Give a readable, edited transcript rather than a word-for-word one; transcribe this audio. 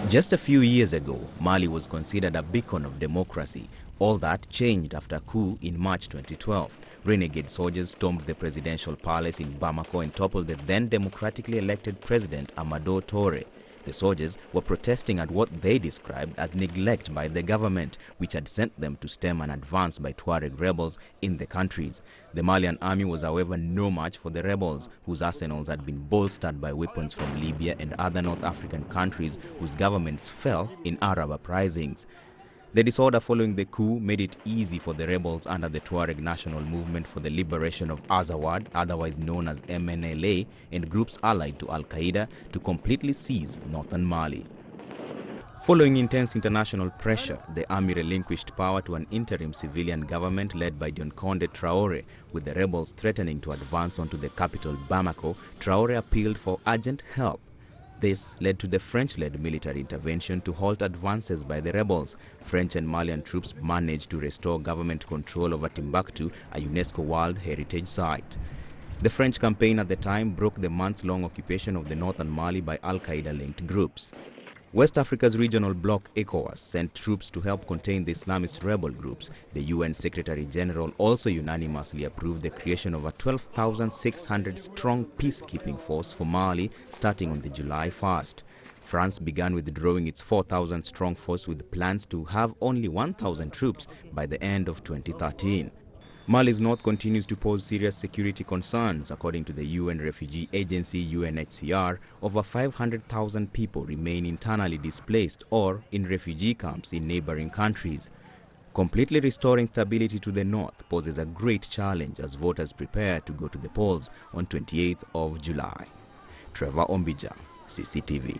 Just a few years ago, Mali was considered a beacon of democracy. All that changed after coup in March 2012. Renegade soldiers stormed the presidential palace in Bamako and toppled the then democratically elected president Amadou Toure. The soldiers were protesting at what they described as neglect by the government, which had sent them to stem an advance by Tuareg rebels in the countries. The Malian army was, however, no match for the rebels, whose arsenals had been bolstered by weapons from Libya and other North African countries whose governments fell in Arab uprisings. The disorder following the coup made it easy for the rebels under the Tuareg National Movement for the Liberation of Azawad, otherwise known as MNLA, and groups allied to Al-Qaeda to completely seize northern Mali. Following intense international pressure, the army relinquished power to an interim civilian government led by Dioncounda Traoré. With the rebels threatening to advance onto the capital Bamako, Traoré appealed for urgent help. This led to the French-led military intervention to halt advances by the rebels. French and Malian troops managed to restore government control over Timbuktu, a UNESCO World Heritage Site. The French campaign at the time broke the months-long occupation of the northern Mali by Al-Qaeda-linked groups. West Africa's regional bloc ECOWAS sent troops to help contain the Islamist rebel groups. The UN Secretary-General also unanimously approved the creation of a 12,600-strong peacekeeping force for Mali starting on July 1st. France began withdrawing its 4,000-strong force with plans to have only 1,000 troops by the end of 2013. Mali's north continues to pose serious security concerns. According to the UN Refugee Agency UNHCR, over 500,000 people remain internally displaced or in refugee camps in neighboring countries. Completely restoring stability to the north poses a great challenge as voters prepare to go to the polls on 28th of July. Trevor, Ombija, CCTV.